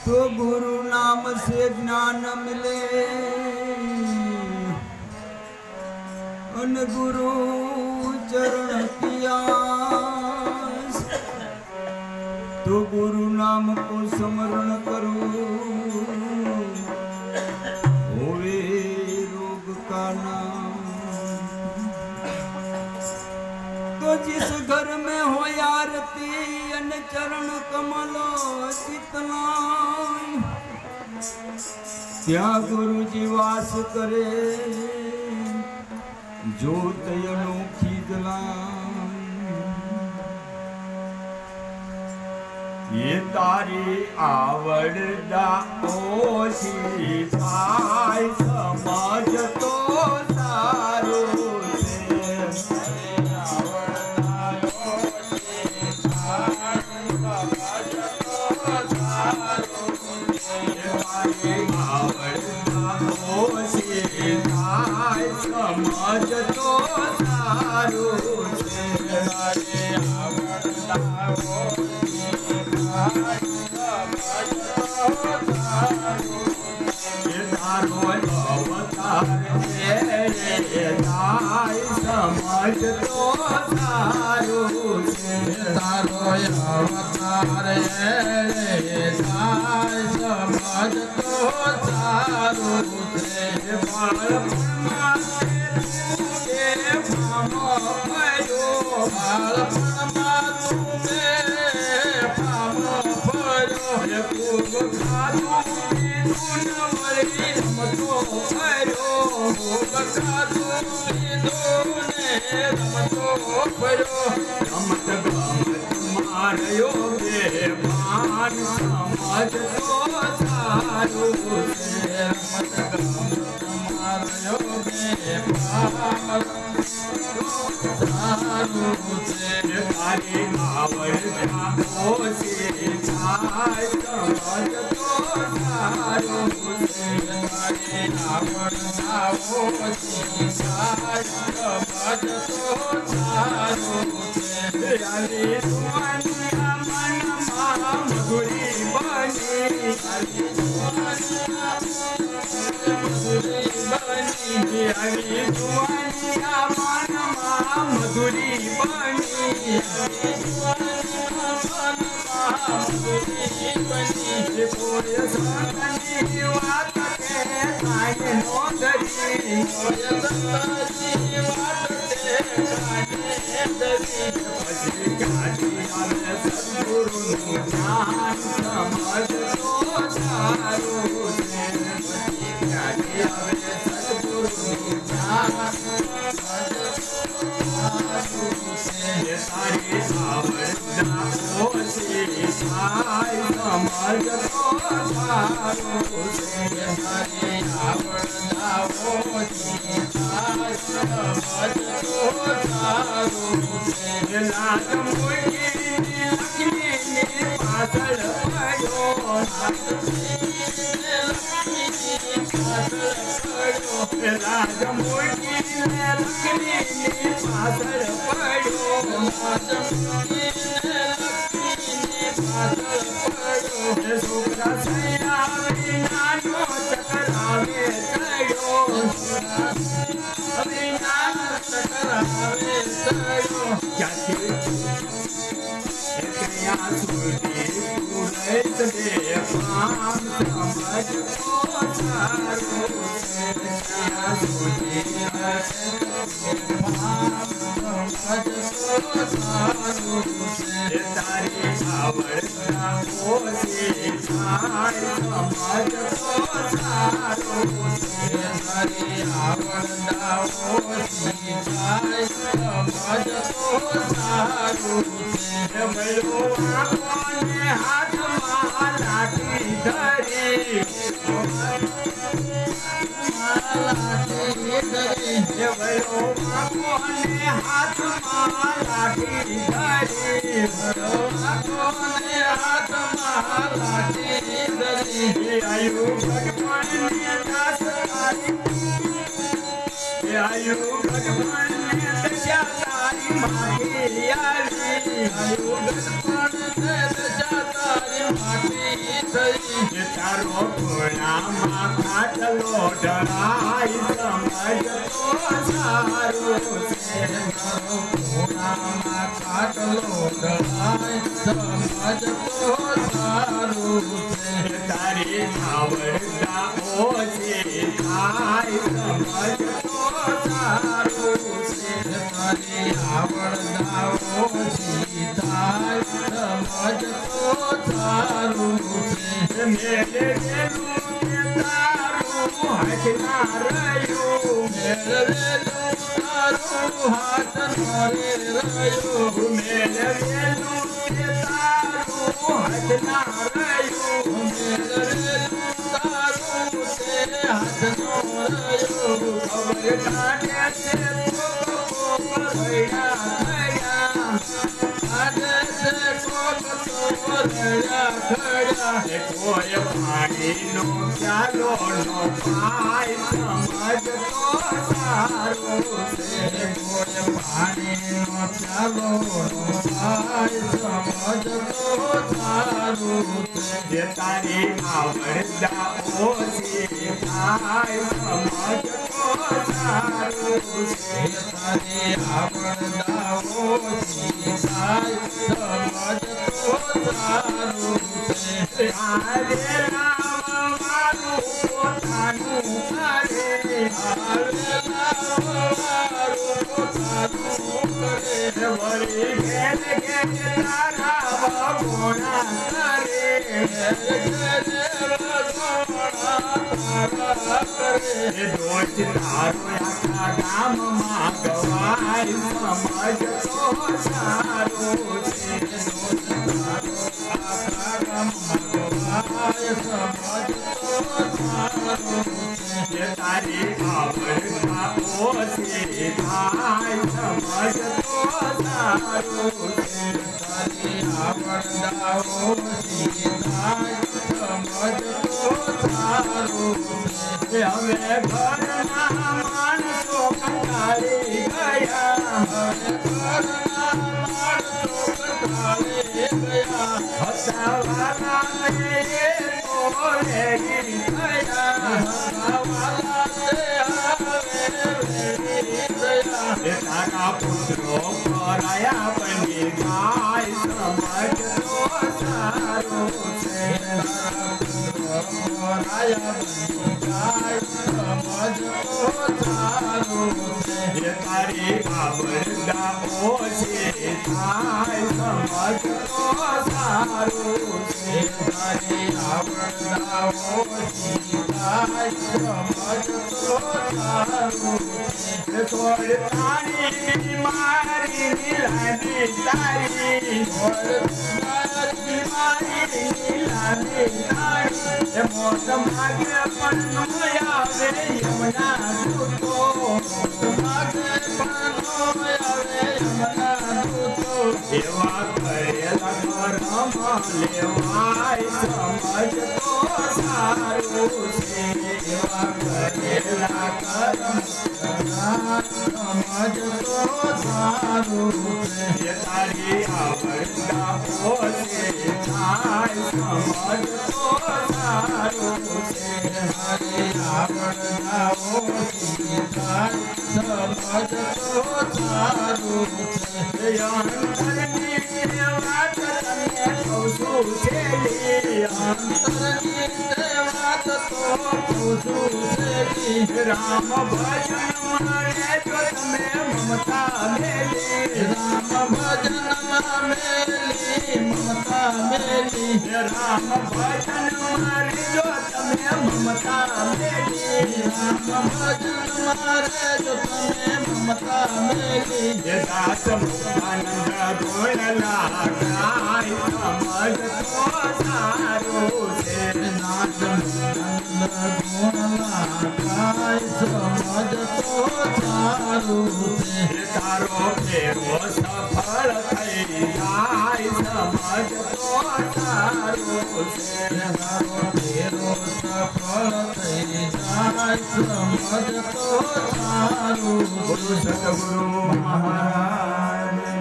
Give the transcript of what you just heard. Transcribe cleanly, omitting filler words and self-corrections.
तो गुरु नाम से ज्ञान मिले उन गुरु चरण किया तो गुरु नाम को स्मरण करो होवे रोग का नाम। तो जिस घर में हो आरती अन चरण कमलो चितलाई त्या गुरु जी वास करे जोत अनोखी दिलाई। ये तारी आवड़दा ओशी भाई समझ तो सारो समझ तो सारो समझ तो सारो तारो अवतार समझ तो सारो मारो बेमान समझ तो सारो मारो बेमान सारो तारी आवड़ना ओसी समझ तो सारो तारी आवड़ना ओसी समझ तो सारो रानी सुवनिया मन मधुरी बनी रानी सुवनिया मन मधुरी बनी कोई संगनी वात के साये नोंदरी सद्गुरु ज्ञान समझ तो सारो सद्गुरु ज्ञान सारी आवड़ना ओसी साई समझ तो सारो सारी आवड़ना ओसी साई समझ तो सारो लाज मुर्गी लक्ष्मी ने पासल पड़ो लाज मुर्गी लक्ष्मी ने पासल पड़ो सुखरा सैया नानो चकरावे चढ़ो चकरावे चढ़ो क्या समझ तो सारो तारी आवड़ना ओसी समझ तो सारो तारी आवड़ना ओसी समझ तो सारो मलो आंखों हाथ लाठी धरी भलो आंखों हाथ लाठी धरी भलो आंखों हाथ लाठी धरी आयु भगवान ने दास आयु भगवान ने दशा तारी मांगी आयु भगवान ने दशा તારી માટી થઈ તારો ખૂણામાં ખાટલો ઢળાય સમજતો સારું છે તારો ખૂણામાં ખાટલો ઢળાય સમજતો સારું છે તારી આવડતા ઓછી થાય સમજતો સારું છે તારી આવડતા ઓછી થાય સમજતો સારું છે મેળવેલું તે તારું હાથના રહ્યું મેળવેલું તારું હાથ નરે રહ્યું મેળવેલું તે તારું હાથના રહ્યું મેળવેલું તારું તે હાથ નો રહ્યું ખબર કાઢે છે ભૈયા થયા આજે તે કોક તો રડ્યા ખડ્યા કોઈ પાણીનો પ્યાલો નો પાય સમજતો સારું છે કોઈ પાણીનો પ્યાલો નો પાય સમજતો સારું છે જે તારી આવડતા ઓછી થાય સમજતો સારું છે તારી આવડતા ઓછી થાય સમજતો સારું છે આરે રામ મારું પોતાનું કરે વળી ઘેર ઘેર તારા ભગોણા કરે રોજ તારો આખા ગામમાં ગવાય સમજતો સારું છે જે તારી આવડતા ઓછી થાય સમજતો સારું છે તારી આવડતા ઓછી થાય સમજતો સારું છે હવે ઘરના માણસો કંટાળી ગયા હવે ઘરના માણસો કંટાળી ગયા હસાવાલા તો રેડી થયા હસાવાલા તે હવે રેડી થયા તારા પુત્રો પરાયા બની ગાય સમજતો સારું છે જે તારી આવડતા ઓછી થાય સમજતો સારું છે તારી આવડતા ઓછી થાય સમજતો સારું છે થોડ તારી બીમારી નીલાની તારી બીમારી નીલાની તારી મોત માગે પણ આવે યમુના દૂતો માગે પણ આવે યમુના દૂતો એવા કરેલા કરમ લેવાય સમજતો સારું છે એવા કરેલા કરમ સમજતો સારું છે જે તારી આવડતા ઓછી થાય સમજતો સારું છે તારી આવડતા ઓછી થાય સમજતો સારું છે અંતરની વાત તને કહું છું છેલ્લી અંતરની તે વાત તો પૂછું છે રામ ભજન મારે જો તમે મમતા મેલી રામ ભજનમાં મેલી મમતા મેલી રામ ભજન મારે જો તમે મમતા મેલી રામ ભજન મારે જો તમે મમતા મેલી દાસ મુક્તાનંદ ગોળલા ગાય સમજતો સારું છે નાથ નંદ ગુણલા કાય સમજતો સારું છે તારો ફેરો સફળ થઈ જાય સમજતો સારું છે તારો ફેરો સફળ થઈ જાય સમજતો સારું ગુરુ સદગુરુ મહારાજ